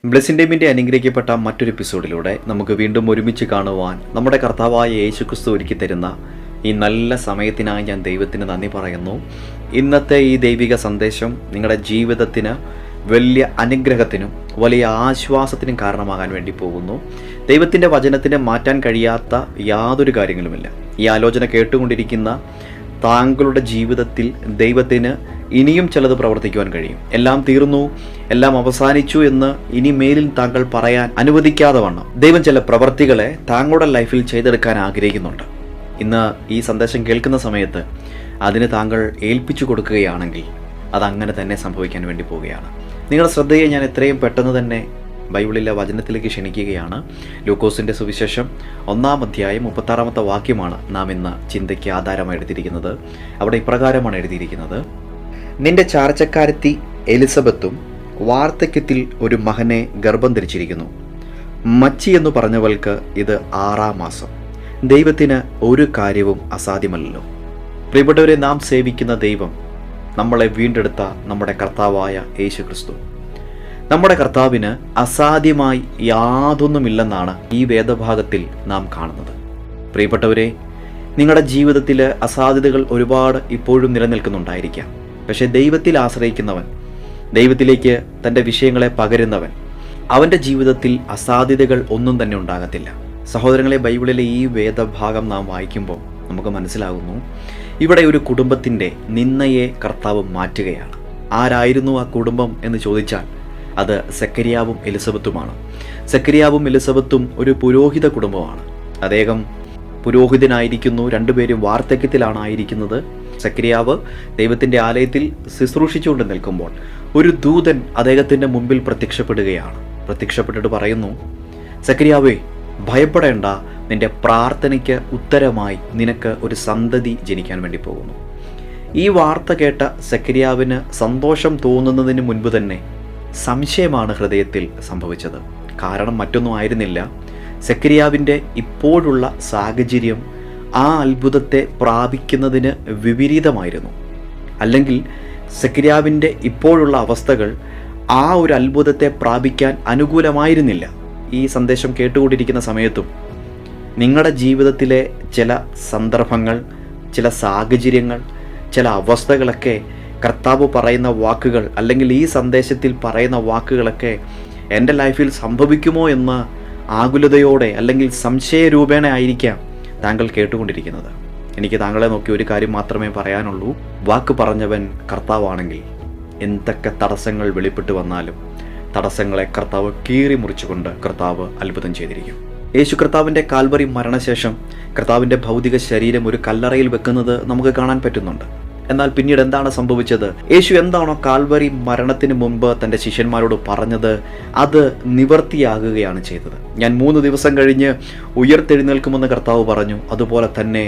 ബ്ലെസ്സിൻ്റെമിൻ്റെ അനുഗ്രഹിക്കപ്പെട്ട മറ്റൊരു എപ്പിസോഡിലൂടെ നമുക്ക് വീണ്ടും ഒരുമിച്ച് കാണുവാൻ നമ്മുടെ കർത്താവായ യേശുക്രിസ്തു ഒരുക്കി തരുന്ന ഈ നല്ല സമയത്തിനായി ഞാൻ ദൈവത്തിന് നന്ദി പറയുന്നു. ഇന്നത്തെ ഈ ദൈവിക സന്ദേശം നിങ്ങളുടെ ജീവിതത്തിന് വലിയ അനുഗ്രഹത്തിനും വലിയ ആശ്വാസത്തിനും കാരണമാകാൻ വേണ്ടി പോകുന്നു. ദൈവത്തിൻ്റെ വചനത്തിന് മാറ്റാൻ കഴിയാത്ത യാതൊരു കാര്യങ്ങളുമില്ല. ഈ ആലോചന കേട്ടുകൊണ്ടിരിക്കുന്ന താങ്കളുടെ ജീവിതത്തിൽ ദൈവത്തിന് ഇനിയും ചിലത് പ്രവർത്തിക്കുവാൻ കഴിയും. എല്ലാം തീർന്നു, എല്ലാം അവസാനിച്ചു എന്ന് ഇനി മേലിൽ താങ്കൾ പറയാൻ അനുവദിക്കാതെ വണ്ണം ദൈവം ചില പ്രവർത്തികളെ താങ്കളുടെ ലൈഫിൽ ചെയ്തെടുക്കാൻ ആഗ്രഹിക്കുന്നുണ്ട്. ഇന്ന് ഈ സന്ദേശം കേൾക്കുന്ന സമയത്ത് അതിന് താങ്കൾ ഏൽപ്പിച്ചു കൊടുക്കുകയാണെങ്കിൽ അതങ്ങനെ തന്നെ സംഭവിക്കാൻ വേണ്ടി പോവുകയാണ്. നിങ്ങളുടെ ശ്രദ്ധയെ ഞാൻ എത്രയും പെട്ടെന്ന് തന്നെ ബൈബിളിലെ വചനത്തിലേക്ക് ക്ഷണിക്കുകയാണ്. ലൂക്കോസിൻ്റെ സുവിശേഷം 1-ാം അധ്യായം 36-ാമത്തെ വാക്യമാണ് നാം ഇന്ന് ചിന്തയ്ക്ക് ആധാരമായി എടുത്തിരിക്കുന്നത്. അവിടെ ഇപ്രകാരമാണ് എഴുതിയിരിക്കുന്നത്: നിന്റെ ചാർച്ചക്കാരത്തി എലിസബത്തും വാർദ്ധക്യത്തിൽ ഒരു മകനെ ഗർഭം ധരിച്ചിരിക്കുന്നു. മച്ചി എന്ന് പറഞ്ഞവൾക്ക് ഇത് 6-ാം മാസം. ദൈവത്തിന് ഒരു കാര്യവും അസാധ്യമല്ലല്ലോ. പ്രിയപ്പെട്ടവരെ, നാം സേവിക്കുന്ന ദൈവം നമ്മളെ വീണ്ടെടുത്ത നമ്മുടെ കർത്താവായ യേശു ക്രിസ്തു. നമ്മുടെ കർത്താവിന് അസാധ്യമായി യാതൊന്നുമില്ലെന്നാണ് ഈ വേദഭാഗത്തിൽ നാം കാണുന്നത്. പ്രിയപ്പെട്ടവരെ, നിങ്ങളുടെ ജീവിതത്തിൽ അസാധ്യതകൾ ഒരുപാട് ഇപ്പോഴും നിലനിൽക്കുന്നുണ്ടായിരിക്കാം. പക്ഷേ ദൈവത്തിൽ ആശ്രയിക്കുന്നവൻ, ദൈവത്തിലേക്ക് തൻ്റെ വിഷയങ്ങളെ പകരുന്നവൻ, അവൻ്റെ ജീവിതത്തിൽ അസാധ്യതകൾ ഒന്നും തന്നെ ഉണ്ടാകത്തില്ല. സഹോദരങ്ങളെ, ബൈബിളിലെ ഈ വേദഭാഗം നാം വായിക്കുമ്പോൾ നമുക്ക് മനസ്സിലാകുന്നു, ഇവിടെ ഒരു കുടുംബത്തിൻ്റെ നിന്ദയെ കർത്താവ് മാറ്റുകയാണ്. ആരായിരുന്നു ആ കുടുംബം എന്ന് ചോദിച്ചാൽ അത് സെക്കരിയാവും എലിസബത്തുമാണ്. സെക്കരിയാവും എലിസബത്തും ഒരു പുരോഹിത കുടുംബമാണ്. അദ്ദേഹം പുരോഹിതനായിരിക്കുന്നു. രണ്ടുപേരും വാർദ്ധക്യത്തിലാണ് ആയിരിക്കുന്നത്. സെക്കരിയാവ് ദൈവത്തിൻ്റെ ആലയത്തിൽ ശുശ്രൂഷിച്ചുകൊണ്ട് നിൽക്കുമ്പോൾ ഒരു ദൂതൻ അദ്ദേഹത്തിൻ്റെ മുമ്പിൽ പ്രത്യക്ഷപ്പെടുകയാണ്. പ്രത്യക്ഷപ്പെട്ടിട്ട് പറയുന്നു, സെക്കരിയാവേ, ഭയപ്പെടേണ്ട, നിന്റെ പ്രാർത്ഥനയ്ക്ക് ഉത്തരമായി നിനക്ക് ഒരു സന്തതി ജനിക്കാൻ വേണ്ടി പോകുന്നു. ഈ വാർത്ത കേട്ട സെക്കരിയാവിന് സന്തോഷം തോന്നുന്നതിന് മുൻപ് തന്നെ സംശയമാണ് ഹൃദയത്തിൽ സംഭവിച്ചത്. കാരണം മറ്റൊന്നും ആയിരുന്നില്ല, സെക്കരിയാവിൻ്റെ ഇപ്പോഴുള്ള സാഹചര്യം ആ അത്ഭുതത്തെ പ്രാപിക്കുന്നതിന് വിപരീതമായിരുന്നു. അല്ലെങ്കിൽ സെക്കരിയാവിൻ്റെ ഇപ്പോഴുള്ള അവസ്ഥകൾ ആ ഒരു അത്ഭുതത്തെ പ്രാപിക്കാൻ അനുകൂലമായിരുന്നില്ല. ഈ സന്ദേശം കേട്ടുകൊണ്ടിരിക്കുന്ന സമയത്തും നിങ്ങളുടെ ജീവിതത്തിലെ ചില സന്ദർഭങ്ങൾ, ചില സാഹചര്യങ്ങൾ, ചില അവസ്ഥകളൊക്കെ കർത്താവ് പറയുന്ന വാക്കുകൾ, അല്ലെങ്കിൽ ഈ സന്ദേശത്തിൽ പറയുന്ന വാക്കുകളൊക്കെ എൻ്റെ ലൈഫിൽ സംഭവിക്കുമോ എന്ന് ആകുലതയോടെ അല്ലെങ്കിൽ സംശയരൂപേണ ആയിരിക്കാം താങ്കൾ കേട്ടുകൊണ്ടിരിക്കുന്നത്. എനിക്ക് താങ്കളെ നോക്കി ഒരു കാര്യം മാത്രമേ പറയാനുള്ളൂ. വാക്ക് പറഞ്ഞവൻ കർത്താവാണെങ്കിൽ എന്തൊക്കെ തടസ്സങ്ങൾ വെളിപ്പെട്ട് വന്നാലും തടസ്സങ്ങളെ കർത്താവ് കീറി മുറിച്ചുകൊണ്ട് കർത്താവ് അത്ഭുതം ചെയ്തിരിക്കും. യേശു കർത്താവിൻ്റെ കാൽവറി മരണശേഷം കർത്താവിൻ്റെ ഭൗതിക ശരീരം ഒരു കല്ലറയിൽ വെക്കുന്നത് നമുക്ക് കാണാൻ പറ്റുന്നുണ്ട്. എന്നാൽ പിന്നീട് എന്താണ് സംഭവിച്ചത്? യേശു എന്താണോ കാൽവറി മരണത്തിന് മുമ്പ് തൻ്റെ ശിഷ്യന്മാരോട് പറഞ്ഞത് അത് നിവർത്തിയാകുകയാണ് ചെയ്തത്. ഞാൻ 3 ദിവസം കഴിഞ്ഞ് ഉയർത്തെഴുന്നേൽക്കുമെന്ന് കർത്താവ് പറഞ്ഞു. അതുപോലെ തന്നെ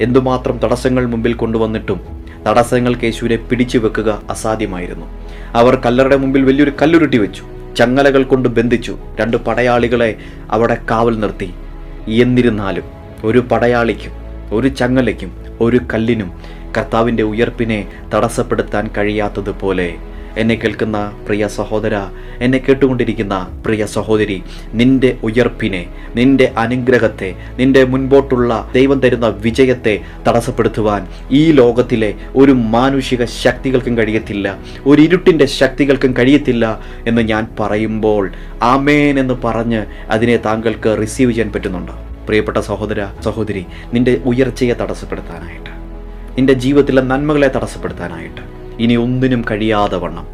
എന്തുമാത്രം തടസ്സങ്ങൾ മുമ്പിൽ കൊണ്ടുവന്നിട്ടും തടസ്സങ്ങൾക്ക് യേശുവിനെ പിടിച്ചു വെക്കുക അസാധ്യമായിരുന്നു. അവർ കല്ലറയുടെ മുമ്പിൽ വലിയൊരു കല്ലുരുട്ടി വെച്ചു, ചങ്ങലകൾ കൊണ്ട് ബന്ധിച്ചു, 2 പടയാളികളെ അവിടെ കാവൽ നിർത്തി. എന്നിരുന്നാലും ഒരു പടയാളിക്കും ഒരു ചങ്ങലയ്ക്കും ഒരു കല്ലിനും കർത്താവിൻ്റെ ഉയർപ്പിനെ തടസ്സപ്പെടുത്താൻ കഴിയാത്തതുപോലെ എന്നെ കേൾക്കുന്ന പ്രിയ സഹോദര, എന്നെ കേട്ടുകൊണ്ടിരിക്കുന്ന പ്രിയ സഹോദരി, നിന്റെ ഉയർപ്പിനെ, നിന്റെ അനുഗ്രഹത്തെ, നിന്റെ മുൻപോട്ടുള്ള ദൈവം തരുന്ന വിജയത്തെ തടസ്സപ്പെടുത്തുവാൻ ഈ ലോകത്തിലെ ഒരു മാനുഷിക ശക്തികൾക്കും കഴിയത്തില്ല, ഒരു ഇരുട്ടിൻ്റെ ശക്തികൾക്കും കഴിയത്തില്ല എന്ന് ഞാൻ പറയുമ്പോൾ ആമേൻ എന്ന് പറഞ്ഞ് അതിനെ താങ്കൾക്ക് റിസീവ് ചെയ്യാൻ പറ്റുന്നുണ്ടോ? പ്രിയപ്പെട്ട സഹോദര, സഹോദരി, നിന്റെ ഉയർച്ചയെ തടസ്സപ്പെടുത്താനായിട്ട്, നിന്റെ ജീവിതത്തിലെ നന്മകളെ തടസ്സപ്പെടുത്താനായിട്ട് ഇനി ഒന്നിനും കഴിയാതെ വണ്ണം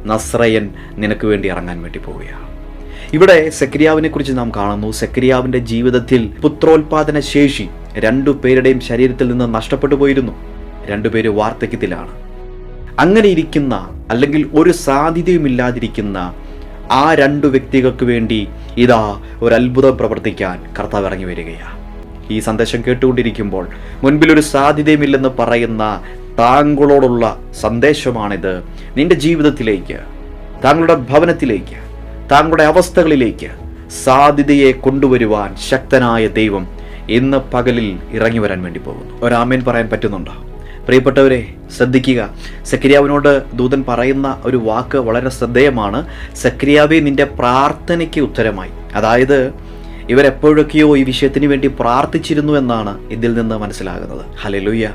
നസ്രയൻ നിനക്ക് വേണ്ടി ഇറങ്ങാൻ വേണ്ടി പോവുകയാണ്. ഇവിടെ സെക്കരിയാവിനെ കുറിച്ച് നാം കാണുന്നു. സെക്കരിയാവിൻ്റെ ജീവിതത്തിൽ പുത്രോൽപാദന ശേഷി 2 പേരുടെയും ശരീരത്തിൽ നിന്ന് നഷ്ടപ്പെട്ടു പോയിരുന്നു. 2 പേര് വാർദ്ധക്യത്തിലാണ്. അങ്ങനെ ഇരിക്കുന്ന, അല്ലെങ്കിൽ ഒരു സാധ്യതയുമില്ലാതിരിക്കുന്ന ആ 2 വ്യക്തികൾക്ക് വേണ്ടി ഇതാ ഒരു അത്ഭുതം പ്രവർത്തിക്കാൻ കർത്താവ് ഇറങ്ങി വരികയാണ്. ഈ സന്ദേശം കേട്ടുകൊണ്ടിരിക്കുമ്പോൾ മുൻപിലൊരു സാധ്യതയുമില്ലെന്ന് പറയുന്ന താങ്കളോടുള്ള സന്ദേശമാണിത്. നിന്റെ ജീവിതത്തിലേക്ക്, താങ്കളുടെ ഭവനത്തിലേക്ക്, താങ്കളുടെ അവസ്ഥകളിലേക്ക് സാധ്യതയെ കൊണ്ടുവരുവാൻ ശക്തനായ ദൈവം ഇന്ന് പകലിൽ ഇറങ്ങി വരാൻ വേണ്ടി പോകുന്നു. ഒരാമേൻ പറയാൻ പറ്റുന്നുണ്ടോ? പ്രിയപ്പെട്ടവരെ, ശ്രദ്ധിക്കുക. സെക്കരിയാവിനോട് ദൂതൻ പറയുന്ന ഒരു വാക്ക് വളരെ ശ്രദ്ധേയമാണ്. സെക്കരിയാവേ, നിന്റെ പ്രാർത്ഥനയ്ക്ക് ഉത്തരമായി. അതായത് ഇവരെപ്പോഴൊക്കെയോ ഈ വിഷയത്തിന് വേണ്ടി പ്രാർത്ഥിച്ചിരുന്നു എന്നാണ് ഇതിൽ നിന്ന് മനസ്സിലാകുന്നത്. ഹല്ലേലൂയ.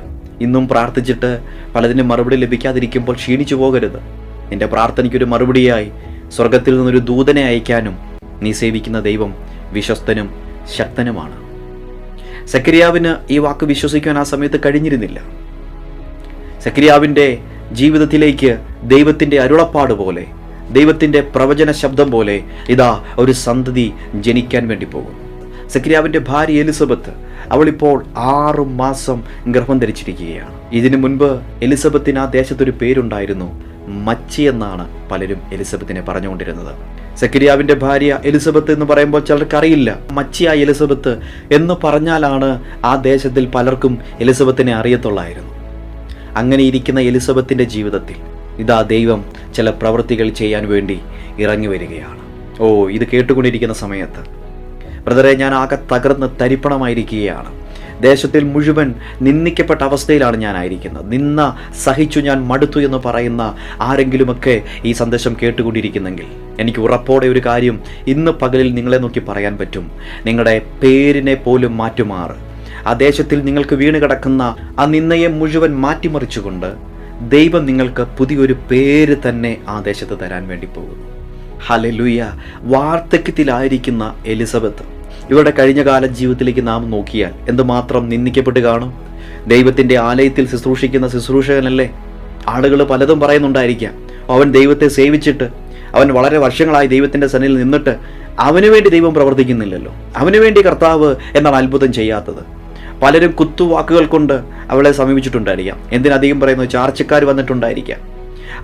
ഇന്നും പ്രാർത്ഥിച്ചിട്ട് പലതിനും മറുപടി ലഭിക്കാതിരിക്കുമ്പോൾ ക്ഷീണിച്ചു പോകരുത്. നിന്റെ പ്രാർത്ഥനയ്ക്കൊരു മറുപടിയായി സ്വർഗത്തിൽ നിന്നൊരു ദൂതനെ അയക്കാനും നീ സേവിക്കുന്ന ദൈവം വിശ്വസ്തനും ശക്തനുമാണ്. സെക്കരിയാവിന് ഈ വാക്ക് വിശ്വസിക്കാൻ ആ സമയത്ത് കഴിഞ്ഞിരുന്നില്ല. സെക്കരിയാവിൻ്റെ ജീവിതത്തിലേക്ക് ദൈവത്തിൻ്റെ അരുളപ്പാട് പോലെ, ദൈവത്തിൻ്റെ പ്രവചന ശബ്ദം പോലെ ഇതാ ഒരു സന്തതി ജനിക്കാൻ വേണ്ടി പോകും. സെക്കരിയാവിൻ്റെ ഭാര്യ എലിസബത്ത്, അവളിപ്പോൾ 6 മാസം ഗർഭം ധരിച്ചിരിക്കുകയാണ്. ഇതിനു മുൻപ് എലിസബത്തിന് ആ ദേശത്തൊരു പേരുണ്ടായിരുന്നു, മച്ചി എന്നാണ് പലരും എലിസബത്തിനെ പറഞ്ഞുകൊണ്ടിരുന്നത്. സെക്കരിയാവിൻ്റെ ഭാര്യ എലിസബത്ത് എന്ന് പറയുമ്പോൾ ചിലർക്ക് അറിയില്ല. മച്ചിയായ എലിസബത്ത് എന്ന് പറഞ്ഞാലാണ് ആ ദേശത്തിൽ പലർക്കും എലിസബത്തിനെ അറിയത്തുള്ളായിരുന്നു. അങ്ങനെ ഇരിക്കുന്ന എലിസബത്തിൻ്റെ ജീവിതത്തിൽ ഇതാ ദൈവം ചില പ്രവൃത്തികൾ ചെയ്യാൻ വേണ്ടി ഇറങ്ങി വരികയാണ്. ഇത് കേട്ടുകൊണ്ടിരിക്കുന്ന സമയത്ത് ബ്രദറെ, ഞാൻ ആകെ തകർന്ന് തരിപ്പണമായിരിക്കുകയാണ്. ദേശത്തിൽ മുഴുവൻ നിന്ദിക്കപ്പെട്ട അവസ്ഥയിലാണ് ഞാനായിരിക്കുന്നത്. നിന്ന സഹിച്ചു ഞാൻ മടുത്തു എന്ന് പറയുന്ന ആരെങ്കിലുമൊക്കെ ഈ സന്ദേശം കേട്ടുകൊണ്ടിരിക്കുന്നെങ്കിൽ എനിക്ക് ഉറപ്പോടെ ഒരു കാര്യം ഇന്ന് പകലിൽ നിങ്ങളെ നോക്കി പറയാൻ പറ്റും. നിങ്ങളുടെ പേരിനെ പോലും മാറ്റുമാറ് ആ ദേശത്തിൽ നിങ്ങൾക്ക് വീണ് കിടക്കുന്ന ആ നിന്നയെ മുഴുവൻ മാറ്റിമറിച്ചുകൊണ്ട് ദൈവം നിങ്ങൾക്ക് പുതിയൊരു പേര് തന്നെ ആ ദേശത്ത് തരാൻ വേണ്ടി പോകുന്നു. ഹല്ലേലൂയ. വാർദ്ധക്യത്തിലായിരിക്കുന്ന എലിസബത്ത്, ഇവരുടെ കഴിഞ്ഞകാല ജീവിതത്തിലേക്ക് നാം നോക്കിയാൽ എന്തുമാത്രം നിന്ദിക്കപ്പെട്ട് കാണും. ദൈവത്തിൻ്റെ ആലയത്തിൽ ശുശ്രൂഷിക്കുന്ന ശുശ്രൂഷകനല്ലേ. ആളുകൾ പലതും പറയുന്നുണ്ടായിരിക്കാം. അവൻ ദൈവത്തെ സേവിച്ചിട്ട് അവൻ വളരെ വർഷങ്ങളായി ദൈവത്തിൻ്റെ സന്നിധിയിൽ നിന്നിട്ട് അവന് വേണ്ടി ദൈവം പ്രവർത്തിക്കുന്നില്ലല്ലോ, അവന് വേണ്ടി കർത്താവ് എന്നാണ് അത്ഭുതം ചെയ്യാത്തത്. പലരും കുത്തുവാക്കുകൾ കൊണ്ട് അവളെ സമീപിച്ചിട്ടുണ്ടായിരിക്കാം. എന്തിനധികം പറയുന്നു, ചാർച്ചക്കാർ വന്നിട്ടുണ്ടായിരിക്കാം,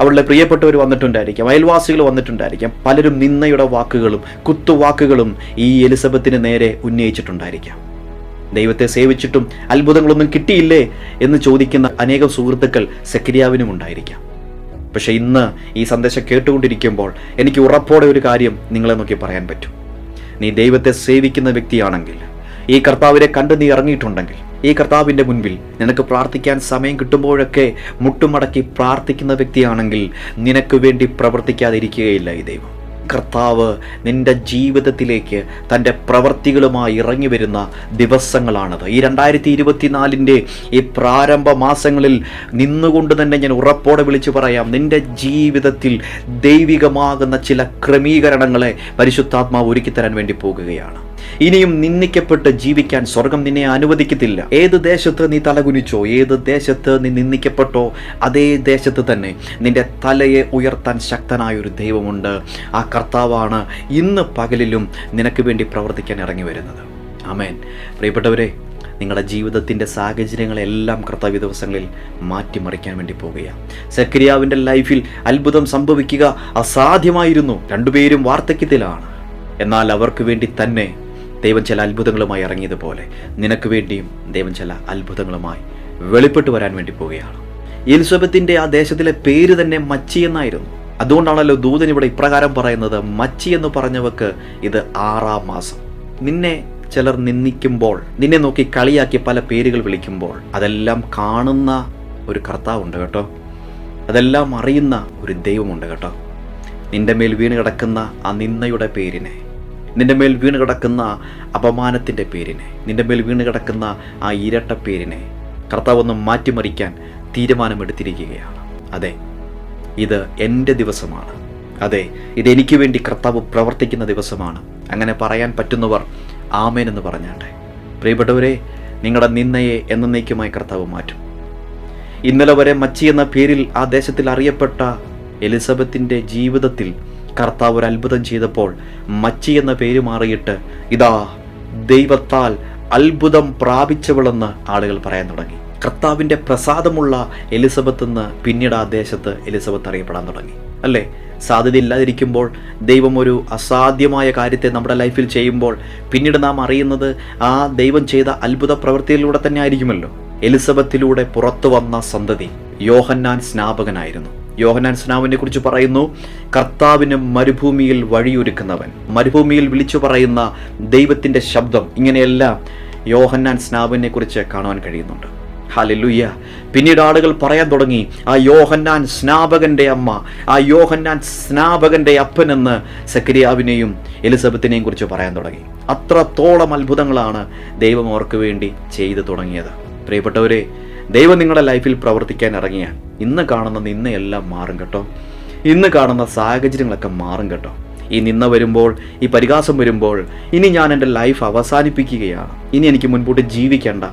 അവളുടെ പ്രിയപ്പെട്ടവർ വന്നിട്ടുണ്ടായിരിക്കാം, അയൽവാസികൾ വന്നിട്ടുണ്ടായിരിക്കാം. പലരും നിന്നയുടെ വാക്കുകളും കുത്തുവാക്കുകളും ഈ എലിസബത്തിന് നേരെ ഉന്നയിച്ചിട്ടുണ്ടായിരിക്കാം. ദൈവത്തെ സേവിച്ചിട്ടും അത്ഭുതങ്ങളൊന്നും കിട്ടിയില്ലേ എന്ന് ചോദിക്കുന്ന അനേകം സുഹൃത്തുക്കൾ സെക്കരിയാവിനും ഉണ്ടായിരിക്കാം. പക്ഷെ ഇന്ന് ഈ സന്ദേശം കേട്ടുകൊണ്ടിരിക്കുമ്പോൾ എനിക്ക് ഉറപ്പോടെ ഒരു കാര്യം നിങ്ങളെ നോക്കി പറയാൻ പറ്റും. നീ ദൈവത്തെ സേവിക്കുന്ന വ്യക്തിയാണെങ്കിൽ, ഈ കർത്താവിനെ കണ്ട് നീ ഇറങ്ങിയിട്ടുണ്ടെങ്കിൽ, ഈ കർത്താവിൻ്റെ മുൻപിൽ നിനക്ക് പ്രാർത്ഥിക്കാൻ സമയം കിട്ടുമ്പോഴൊക്കെ മുട്ടുമടക്കി പ്രാർത്ഥിക്കുന്ന വ്യക്തിയാണെങ്കിൽ നിനക്ക് വേണ്ടി പ്രവർത്തിക്കാതിരിക്കുകയില്ല ഈ ദൈവം. കർത്താവ് നിന്റെ ജീവിതത്തിലേക്ക് തൻ്റെ പ്രവർത്തികളുമായി ഇറങ്ങി വരുന്ന ദിവസങ്ങളാണത്. ഈ 2024 ഈ പ്രാരംഭ മാസങ്ങളിൽ നിന്നുകൊണ്ട് തന്നെ ഞാൻ ഉറപ്പോടെ വിളിച്ചു പറയാം, നിന്റെ ജീവിതത്തിൽ ദൈവികമാകുന്ന ചില ക്രമീകരണങ്ങളെ പരിശുദ്ധാത്മാവ് ഒരുക്കിത്തരാൻ വേണ്ടി പോകുകയാണ്. ഇനിയും നിന്ദിക്കപ്പെട്ട് ജീവിക്കാൻ സ്വർഗം നിന്നെ അനുവദിക്കത്തില്ല. ഏത് ദേശത്ത് നീ തലകുനിച്ചോ, ഏത് ദേശത്ത് നീ നിന്ദിക്കപ്പെട്ടോ, അതേ ദേശത്ത് തന്നെ നിന്റെ തലയെ ഉയർത്താൻ ശക്തനായൊരു ദൈവമുണ്ട്. ആ കർത്താവാണ് ഇന്ന് പകലിലും നിനക്ക് വേണ്ടി പ്രവർത്തിക്കാൻ ഇറങ്ങി വരുന്നത്. ആമേൻ. പ്രിയപ്പെട്ടവരെ, നിങ്ങളുടെ ജീവിതത്തിൻ്റെ സാഹചര്യങ്ങളെല്ലാം കർത്താവ് ദിവസങ്ങളിൽ മാറ്റിമറിക്കാൻ വേണ്ടി പോവുകയാണ്. സെക്കരിയാവിൻ്റെ ലൈഫിൽ അത്ഭുതം സംഭവിക്കുക അസാധ്യമായിരുന്നു. രണ്ടുപേരും വാർദ്ധക്യത്തിലാണ്. എന്നാൽ അവർക്ക് വേണ്ടി തന്നെ ദൈവം ചില അത്ഭുതങ്ങളുമായി ഇറങ്ങിയതുപോലെ നിനക്ക് വേണ്ടിയും ദൈവം ചില അത്ഭുതങ്ങളുമായി വെളിപ്പെട്ട് വരാൻ വേണ്ടി പോവുകയാണ്. എലിസബത്തിൻ്റെ ആ ദേശത്തിലെ പേര് തന്നെ മച്ചി എന്നായിരുന്നു. അതുകൊണ്ടാണല്ലോ ദൂതൻ ഇവിടെ ഇപ്രകാരം പറയുന്നത്, മച്ചി എന്ന് പറഞ്ഞവർക്ക് ഇത് 6-ാം മാസം. നിന്നെ ചിലർ നിന്ദിക്കുമ്പോൾ, നിന്നെ നോക്കി കളിയാക്കി പല പേരുകൾ വിളിക്കുമ്പോൾ അതെല്ലാം കാണുന്ന ഒരു കർത്താവുണ്ട് കേട്ടോ. അതെല്ലാം അറിയുന്ന ഒരു ദൈവമുണ്ട് കേട്ടോ. നിന്റെ മേൽ വീണ് കിടക്കുന്ന ആ നിന്നയുടെ പേരിനെ, നിന്റെ മേൽ വീണ് കിടക്കുന്ന അപമാനത്തിൻ്റെ പേരിനെ, നിന്റെ മേൽ വീണ് കിടക്കുന്ന ആ ഇരട്ട പേരിനെ കർത്താവ് ഒന്ന് മാറ്റിമറിക്കാൻ തീരുമാനമെടുത്തിരിക്കുകയാണ്. അതെ, ഇത് എൻ്റെ ദിവസമാണ്. അതെ, ഇതെനിക്ക് വേണ്ടി കർത്താവ് പ്രവർത്തിക്കുന്ന ദിവസമാണ്. അങ്ങനെ പറയാൻ പറ്റുന്നവർ ആമേൻ എന്ന് പറഞ്ഞാട്ടെ. പ്രിയപ്പെട്ടവരെ, നിങ്ങളുടെ നിന്നയെ എന്നേക്കുമായി കർത്താവ് മാറ്റും. ഇന്നലെ വരെ മച്ചി എന്ന പേരിൽ ആ ദേശത്തിൽ അറിയപ്പെട്ട എലിസബത്തിൻ്റെ ജീവിതത്തിൽ കർത്താവ് ഒരു അത്ഭുതം ചെയ്തപ്പോൾ മച്ചി എന്ന പേര് മാറിയിട്ട് ഇതാ ദൈവത്താൽ അത്ഭുതം പ്രാപിച്ചവളെന്ന് ആളുകൾ പറയാൻ തുടങ്ങി. കർത്താവിൻ്റെ പ്രസാദമുള്ള എലിസബത്ത് എന്ന് പിന്നീട് ആ ദേശത്ത് എലിസബത്ത് അറിയപ്പെടാൻ തുടങ്ങി. അല്ലേ? സാധ്യതയില്ലാതിരിക്കുമ്പോൾ ദൈവം ഒരു അസാധ്യമായ കാര്യത്തെ നമ്മുടെ ലൈഫിൽ ചെയ്യുമ്പോൾ പിന്നീട് നാം അറിയുന്നത് ആ ദൈവം ചെയ്ത അത്ഭുത പ്രവൃത്തിയിലൂടെ തന്നെ ആയിരിക്കുമല്ലോ. എലിസബത്തിലൂടെ പുറത്തു വന്ന സന്തതി യോഹന്നാൻ സ്നാപകനായിരുന്നു. യോഹന്നാൻ സ്നാപകനെ കുറിച്ച് പറയുന്നു, കർത്താവിന് മരുഭൂമിയിൽ വഴിയൊരുക്കുന്നവൻ, മരുഭൂമിയിൽ വിളിച്ചു പറയുന്ന ദൈവത്തിൻ്റെ ശബ്ദം. ഇങ്ങനെയെല്ലാം യോഹന്നാൻ സ്നാപകനെ കുറിച്ച് കാണുവാൻ കഴിയുന്നുണ്ട്. ഹല്ലേലൂയ. പിന്നീട് ആളുകൾ പറയാൻ തുടങ്ങി, ആ യോഹന്നാൻ സ്നാപകന്റെ അമ്മ, ആ യോഹന്നാൻ സ്നാപകന്റെ അപ്പൻ എന്ന് സെക്കരിയാവിനെയും എലിസബത്തിനെയും കുറിച്ച് പറയാൻ തുടങ്ങി. അത്രത്തോളം അത്ഭുതങ്ങളാണ് ദൈവം അവർക്ക് വേണ്ടി ചെയ്തു തുടങ്ങിയത്. പ്രിയപ്പെട്ടവരെ, ദൈവം നിങ്ങളുടെ ലൈഫിൽ പ്രവർത്തിക്കാൻ ഇറങ്ങിയാൽ ഇന്ന് കാണുന്ന നിന്നയെല്ലാം മാറും കേട്ടോ. ഇന്ന് കാണുന്ന സാഹചര്യങ്ങളൊക്കെ മാറും കേട്ടോ. ഈ നിന്ന വരുമ്പോൾ, ഈ പരിഹാസം വരുമ്പോൾ, ഇനി ഞാൻ എൻ്റെ ലൈഫ് അവസാനിപ്പിക്കുകയാണ്, ഇനി എനിക്ക് മുൻപോട്ട് ജീവിക്കേണ്ട,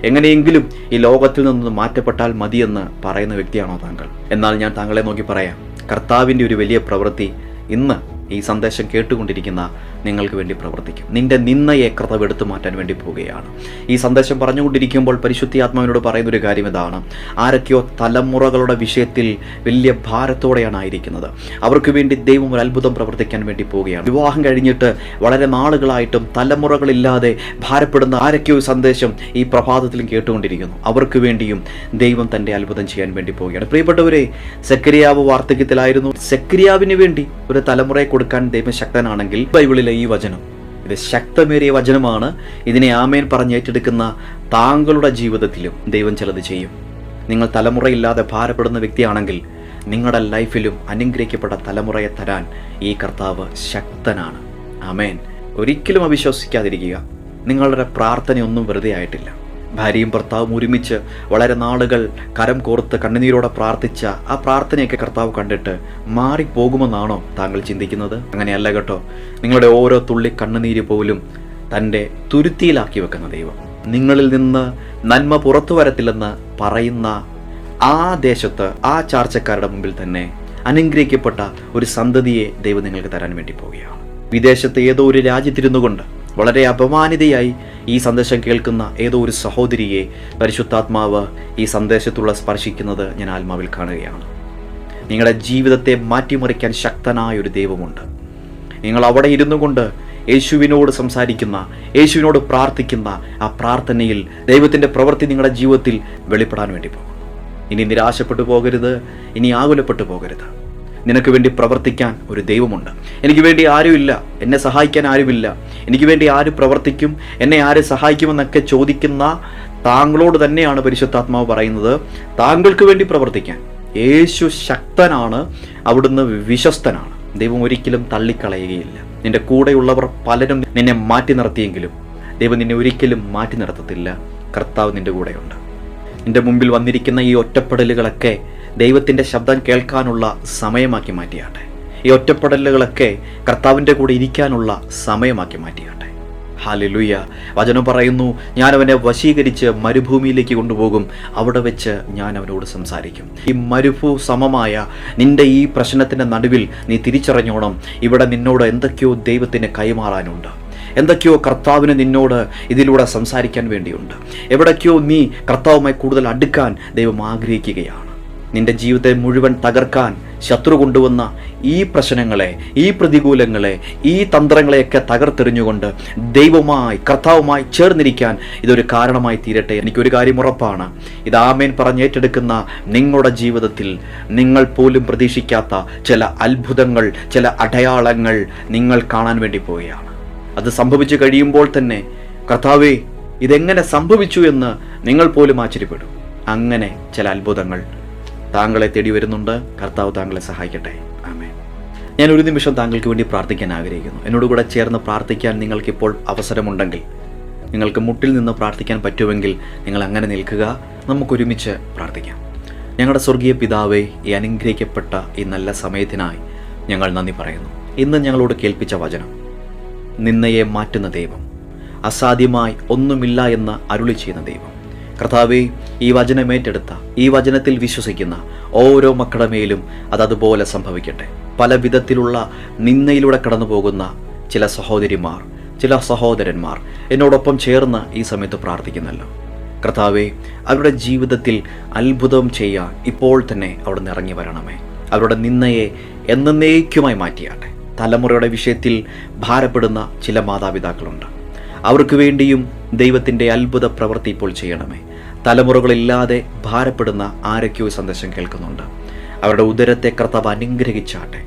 എങ്ങനെയെങ്കിലും ഈ ലോകത്തിൽ നിന്ന് മാറ്റപ്പെട്ടാൽ മതിയെന്ന് പറയുന്ന വ്യക്തിയാണോ താങ്കൾ? എന്നാൽ ഞാൻ താങ്കളെ നോക്കി പറയാം, കർത്താവിൻ്റെ ഒരു വലിയ പ്രവൃത്തി ഇന്ന് ഈ സന്ദേശം കേട്ടുകൊണ്ടിരിക്കുന്ന നിങ്ങൾക്ക് വേണ്ടി പ്രവർത്തിക്കും. നിന്റെ നിന്നയെ കർത്താവ് എടുത്തു മാറ്റാൻ വേണ്ടി പോവുകയാണ്. ഈ സന്ദേശം പറഞ്ഞുകൊണ്ടിരിക്കുമ്പോൾ പരിശുദ്ധാത്മാവിനോട് പറയുന്നൊരു കാര്യം ഇതാണ്: ആരൊക്കെയോ തലമുറകളുടെ വിഷയത്തിൽ വലിയ ഭാരത്തോടെയാണ് ആയിരിക്കുന്നത്, അവർക്ക് വേണ്ടി ദൈവം ഒരു അത്ഭുതം പ്രവർത്തിക്കാൻ വേണ്ടി പോവുകയാണ്. വിവാഹം കഴിഞ്ഞിട്ട് വളരെ നാളുകളായിട്ടും തലമുറകളില്ലാതെ ഭാരപ്പെടുന്ന ആരൊക്കെയോ സന്ദേശം ഈ പ്രഭാതത്തിലും കേട്ടുകൊണ്ടിരിക്കുന്നു. അവർക്ക് വേണ്ടിയും ദൈവം തൻ്റെ അത്ഭുതം ചെയ്യാൻ വേണ്ടി പോവുകയാണ്. പ്രിയപ്പെട്ടവരെ, സെക്കരിയാവ് വാർദ്ധക്യത്തിലായിരുന്നു. സെക്കരിയാവിന് വേണ്ടി ഒരു തലമുറയെ കൊടുക്കാൻ ദൈവം ശക്തനാണെങ്കിൽ, ബൈബിളിലെ ഈ വചനം ഇത് ശക്തമേറിയ വചനമാണ്. ഇതിനെ ആമേൻ പറഞ്ഞ് ഏറ്റെടുക്കുന്ന താങ്കളുടെ ജീവിതത്തിലും ദൈവം ചിലത് ചെയ്യും. നിങ്ങൾ തലമുറയില്ലാതെ ഭാരപ്പെടുന്ന വ്യക്തിയാണെങ്കിൽ നിങ്ങളുടെ ലൈഫിലും അനുഗ്രഹിക്കപ്പെട്ട തലമുറയെ തരാൻ ഈ കർത്താവ് ശക്തനാണ്. ആമേൻ. ഒരിക്കലും അവിശ്വസിക്കാതിരിക്കുക. നിങ്ങളുടെ പ്രാർത്ഥനയൊന്നും വെറുതെ ആയിട്ടില്ല. ഭാര്യയും ഭർത്താവും ഒരുമിച്ച് വളരെ നാളുകൾ കരം കോർത്ത് കണ്ണുനീരോടെ പ്രാർത്ഥിച്ച ആ പ്രാർത്ഥനയൊക്കെ കർത്താവ് കണ്ടിട്ട് മാറിപ്പോകുമെന്നാണോ താങ്കൾ ചിന്തിക്കുന്നത്? അങ്ങനെയല്ല കേട്ടോ. നിങ്ങളുടെ ഓരോ തുള്ളി കണ്ണുനീര് പോലും തൻ്റെ തുരുത്തിയിലാക്കി വെക്കുന്ന ദൈവം, നിങ്ങളിൽ നിന്ന് നന്മ പുറത്തു വരത്തില്ലെന്ന് പറയുന്ന ആ ദേശത്ത് ആ ചാർച്ചക്കാരുടെ മുമ്പിൽ തന്നെ അനുഗ്രഹിക്കപ്പെട്ട ഒരു സന്തതിയെ ദൈവം നിങ്ങൾക്ക് തരാൻ വേണ്ടി പോവുകയാണ്. വിദേശത്ത് ഏതോ ഒരു രാജ്യത്തിരുന്നു കൊണ്ട് വളരെ അപമാനിതയായി ഈ സന്ദേശം കേൾക്കുന്ന ഏതോ ഒരു സഹോദരിയെ പരിശുദ്ധാത്മാവ് ഈ സന്ദേശത്തുള്ള സ്പർശിക്കുന്നത് ഞാൻ ആത്മാവിൽ കാണുകയാണ്. നിങ്ങളുടെ ജീവിതത്തെ മാറ്റിമറിക്കാൻ ശക്തനായ ഒരു ദൈവമുണ്ട്. നിങ്ങൾ അവിടെ ഇരുന്നു കൊണ്ട് യേശുവിനോട് സംസാരിക്കുന്ന, യേശുവിനോട് പ്രാർത്ഥിക്കുന്ന ആ പ്രാർത്ഥനയിൽ ദൈവത്തിൻ്റെ പ്രവൃത്തി നിങ്ങളുടെ ജീവിതത്തിൽ വെളിപ്പെടാൻ വേണ്ടി പോകും. ഇനി നിരാശപ്പെട്ടു പോകരുത്, ഇനി ആകുലപ്പെട്ടു പോകരുത്. നിനക്ക് വേണ്ടി പ്രവർത്തിക്കാൻ ഒരു ദൈവമുണ്ട്. എനിക്ക് വേണ്ടി ആരുമില്ല, എന്നെ സഹായിക്കാൻ ആരുമില്ല, എനിക്ക് വേണ്ടി ആര് പ്രവർത്തിക്കും, എന്നെ ആര് സഹായിക്കുമെന്നൊക്കെ ചോദിക്കുന്ന താങ്കളോട് തന്നെയാണ് പരിശുദ്ധാത്മാവ് പറയുന്നത്, താങ്കൾക്ക് വേണ്ടി പ്രവർത്തിക്കാൻ യേശു ശക്തനാണ്, അവിടുന്ന് വിശ്വസ്തനാണ്. ദൈവം ഒരിക്കലും തള്ളിക്കളയുകയില്ല. നിന്റെ കൂടെയുള്ളവർ പലരും നിന്നെ മാറ്റി നിർത്തിയെങ്കിലും ദൈവം നിന്നെ ഒരിക്കലും മാറ്റി നിർത്തത്തില്ല. കർത്താവ് നിന്റെ കൂടെയുണ്ട്. നിന്റെ മുമ്പിൽ വന്നിരിക്കുന്ന ഈ ഒറ്റപ്പെടലുകളൊക്കെ ദൈവത്തിൻ്റെ ശബ്ദം കേൾക്കാനുള്ള സമയമാക്കി മാറ്റിയാട്ടെ. ഈ ഒറ്റപ്പെടലുകളൊക്കെ കർത്താവിൻ്റെ കൂടെ ഇരിക്കാനുള്ള സമയമാക്കി മാറ്റിയാട്ടെ. ഹല്ലേലൂയ. വചനം പറയുന്നു, ഞാൻ അവനെ വശീകരിച്ച് മരുഭൂമിയിലേക്ക് കൊണ്ടുപോകും, അവിടെ വെച്ച് ഞാൻ അവനോട് സംസാരിക്കും. ഈ മരുഭൂ സമമായ നിന്റെ ഈ പ്രശ്നത്തിൻ്റെ നടുവിൽ നീ തിരിച്ചറിഞ്ഞോണം, ഇവിടെ നിന്നോട് എന്തൊക്കെയോ ദൈവത്തിന് കൈമാറാനുണ്ട്, എന്തൊക്കെയോ കർത്താവിന് നിന്നോട് ഇതിലൂടെ സംസാരിക്കാൻ വേണ്ടിയുണ്ട്, എവിടേക്കോ നീ കർത്താവുമായി കൂടുതൽ അടുക്കാൻ ദൈവം ആഗ്രഹിക്കുകയാണ്. നിന്റെ ജീവിതത്തെ മുഴുവൻ തകർക്കാൻ ശത്രു കൊണ്ടുവന്ന ഈ പ്രശ്നങ്ങളെ, ഈ പ്രതികൂലങ്ങളെ, ഈ തന്ത്രങ്ങളെയൊക്കെ തകർത്തെറിഞ്ഞുകൊണ്ട് ദൈവവുമായി കർത്താവുമായി ചേർന്നിരിക്കാൻ ഇതൊരു കാരണമായി തീരട്ടെ. എനിക്കൊരു കാര്യം ഉറപ്പാണ്, ഇത് ആമേൻ പറഞ്ഞേറ്റെടുക്കുന്ന നിങ്ങളുടെ ജീവിതത്തിൽ നിങ്ങൾ പോലും പ്രതീക്ഷിക്കാത്ത ചില അത്ഭുതങ്ങൾ, ചില അടയാളങ്ങൾ നിങ്ങൾ കാണാൻ വേണ്ടി പോവുകയാണ്. അത് സംഭവിച്ചു കഴിയുമ്പോൾ തന്നെ കർത്താവേ ഇതെങ്ങനെ സംഭവിച്ചു എന്ന് നിങ്ങൾ പോലും ആശ്ചര്യപ്പെടും. അങ്ങനെ ചില അത്ഭുതങ്ങൾ താങ്കളെ തേടി വരുന്നുണ്ട്. കർത്താവ് താങ്കളെ സഹായിക്കട്ടെ. ആമേൻ. ഞാൻ ഒരു നിമിഷം താങ്കൾക്ക് വേണ്ടി പ്രാർത്ഥിക്കാൻ ആഗ്രഹിക്കുന്നു. എന്നോട് കൂടെ ചേർന്ന് പ്രാർത്ഥിക്കാൻ നിങ്ങൾക്കിപ്പോൾ അവസരമുണ്ടെങ്കിൽ, നിങ്ങൾക്ക് മുട്ടിൽ നിന്ന് പ്രാർത്ഥിക്കാൻ പറ്റുമെങ്കിൽ നിങ്ങൾ അങ്ങനെ നിൽക്കുക. നമുക്കൊരുമിച്ച് പ്രാർത്ഥിക്കാം. ഞങ്ങളുടെ സ്വർഗീയ പിതാവേ, ഈ അനുഗ്രഹിക്കപ്പെട്ട ഈ നല്ല സമയത്തിനായി ഞങ്ങൾ നന്ദി പറയുന്നു. ഇന്ന് ഞങ്ങളോട് കേൾപ്പിച്ച വചനം, നിന്നയെ മാറ്റുന്ന ദൈവം, അസാധ്യമായി ഒന്നുമില്ല എന്ന് അരുളി ചെയ്യുന്ന ദൈവം. കർത്താവേ, ഈ വചനമേറ്റെടുത്ത, ഈ വചനത്തിൽ വിശ്വസിക്കുന്ന ഓരോ മക്കളുടെ മേലും അതതുപോലെ സംഭവിക്കട്ടെ. പല വിധത്തിലുള്ള നിന്നയിലൂടെ കടന്നു പോകുന്ന ചില സഹോദരിമാർ, ചില സഹോദരന്മാർ എന്നോടൊപ്പം ചേർന്ന് ഈ സമയത്ത് പ്രാർത്ഥിക്കുന്നല്ലോ. കർത്താവേ, അവരുടെ ജീവിതത്തിൽ അത്ഭുതം ചെയ്യാൻ ഇപ്പോൾ തന്നെ അവിടുന്ന് ഇറങ്ങി വരണമേ. അവരുടെ നിന്നയെ എന്നേക്കുമായി മാറ്റിയാട്ടെ. തലമുറയുടെ വിഷയത്തിൽ ഭാരപ്പെടുന്ന ചില മാതാപിതാക്കളുണ്ട്. അവർക്ക് വേണ്ടിയും ദൈവത്തിൻ്റെ അത്ഭുത പ്രവൃത്തി ഇപ്പോൾ ചെയ്യണമേ. തലമുറകളില്ലാതെ ഭാരപ്പെടുന്ന ആരൊക്കെയോ സന്ദേശം കേൾക്കുന്നുണ്ട്. അവരുടെ ഉദരത്തെ കർത്താവ് അനുഗ്രഹിച്ചാട്ടെ.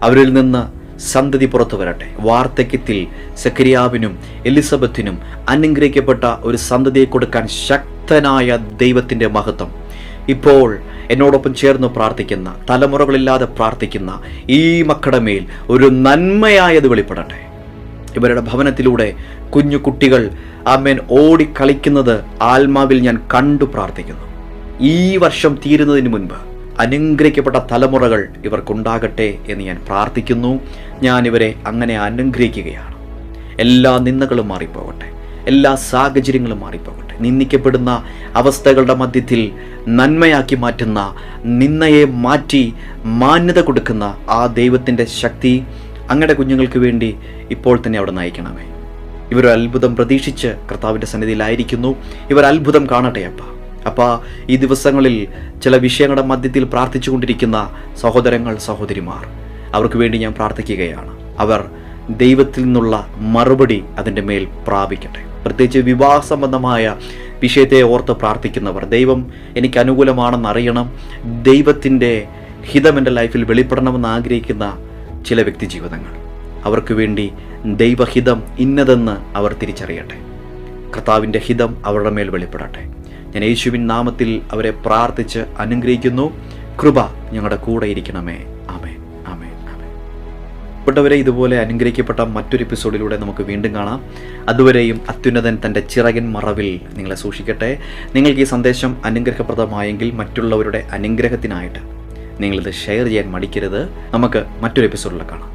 അവരിൽ നിന്ന് സന്തതി പുറത്തു വരട്ടെ. വാർദ്ധക്യത്തിൽ സെക്കരിയാവിനും എലിസബത്തിനും അനുഗ്രഹിക്കപ്പെട്ട ഒരു സന്തതിയെ കൊടുക്കാൻ ശക്തനായ ദൈവത്തിൻ്റെ മഹത്വം ഇപ്പോൾ എന്നോടൊപ്പം ചേർന്ന് പ്രാർത്ഥിക്കുന്ന, തലമുറകളില്ലാതെ പ്രാർത്ഥിക്കുന്ന ഈ മക്കളുടെ മേൽ ഒരു നന്മയായത് വെളിപ്പെടട്ടെ. ഇവരുടെ ഭവനത്തിലൂടെ കുഞ്ഞു കുട്ടികൾ ആമേൻ ഓടിക്കളിക്കുന്നത് ആത്മാവിൽ ഞാൻ കണ്ടു പ്രാർത്ഥിക്കുന്നു. ഈ വർഷം തീരുന്നതിന് മുൻപ് അനുഗ്രഹിക്കപ്പെട്ട തലമുറകൾ ഇവർക്കുണ്ടാകട്ടെ എന്ന് ഞാൻ പ്രാർത്ഥിക്കുന്നു. ഞാൻ ഇവരെ അങ്ങനെ അനുഗ്രഹിക്കുകയാണ്. എല്ലാ നിന്ദകളും മാറിപ്പോകട്ടെ, എല്ലാ സാഹചര്യങ്ങളും മാറിപ്പോകട്ടെ. നിന്ദിക്കപ്പെടുന്ന അവസ്ഥകളുടെ മധ്യത്തിൽ നന്മയാക്കി മാറ്റുന്ന, നിന്ദയെ മാറ്റി മാന്യത കൊടുക്കുന്ന ആ ദൈവത്തിൻ്റെ ശക്തി അങ്ങയുടെ കുഞ്ഞുങ്ങൾക്ക് വേണ്ടി ഇപ്പോൾ തന്നെ അവിടെ നയിക്കണമേ. ഇവരൊരു അത്ഭുതം പ്രതീക്ഷിച്ച് കർത്താവിൻ്റെ സന്നിധിയിലായിരിക്കുന്നു. ഇവർ അത്ഭുതം കാണട്ടെ അപ്പാ. ഈ ദിവസങ്ങളിൽ ചില വിഷയങ്ങളുടെ മധ്യത്തിൽ പ്രാർത്ഥിച്ചു കൊണ്ടിരിക്കുന്ന സഹോദരങ്ങൾ, സഹോദരിമാർ, അവർക്ക് വേണ്ടി ഞാൻ പ്രാർത്ഥിക്കുകയാണ്. അവർ ദൈവത്തിൽ നിന്നുള്ള മറുപടി അതിൻ്റെ മേൽ പ്രാപിക്കട്ടെ. പ്രത്യേകിച്ച് വിവാഹ സംബന്ധമായ വിഷയത്തെ ഓർത്ത് പ്രാർത്ഥിക്കുന്നവർ, ദൈവം എനിക്ക് അനുകൂലമാണെന്ന് അറിയണം, ദൈവത്തിൻ്റെ ഹിതം എൻ്റെ ലൈഫിൽ വെളിപ്പെടണമെന്ന് ആഗ്രഹിക്കുന്ന ചില വ്യക്തി ജീവിതങ്ങൾ, അവർക്ക് വേണ്ടി ദൈവഹിതം ഇന്നതെന്ന് അവർ തിരിച്ചറിയട്ടെ. കർത്താവിൻ്റെ ഹിതം അവരുടെ മേൽ വെളിപ്പെടട്ടെ. ഞാൻ യേശുവിൻ നാമത്തിൽ അവരെ പ്രാർത്ഥിച്ച് അനുഗ്രഹിക്കുന്നു. കൃപ ഞങ്ങളുടെ കൂടെ ഇരിക്കണമേ. ആമേൻ, ആമേൻ, ആമേൻ. പെട്ടവരെ, ഇതുപോലെ അനുഗ്രഹിക്കപ്പെട്ട മറ്റൊരു എപ്പിസോഡിലൂടെ നമുക്ക് വീണ്ടും കാണാം. അതുവരെയും അത്യുന്നതൻ തൻ്റെ ചിറകിൻ മറവിൽ നിങ്ങളെ സൂക്ഷിക്കട്ടെ. നിങ്ങൾക്ക് ഈ സന്ദേശം അനുഗ്രഹപ്രദമായെങ്കിൽ മറ്റുള്ളവരുടെ അനുഗ്രഹത്തിനായിട്ട് നിങ്ങളിത് ഷെയർ ചെയ്യാൻ മടിക്കരുത്. നമുക്ക് മറ്റൊരു എപ്പിസോഡിൽ കാണാം.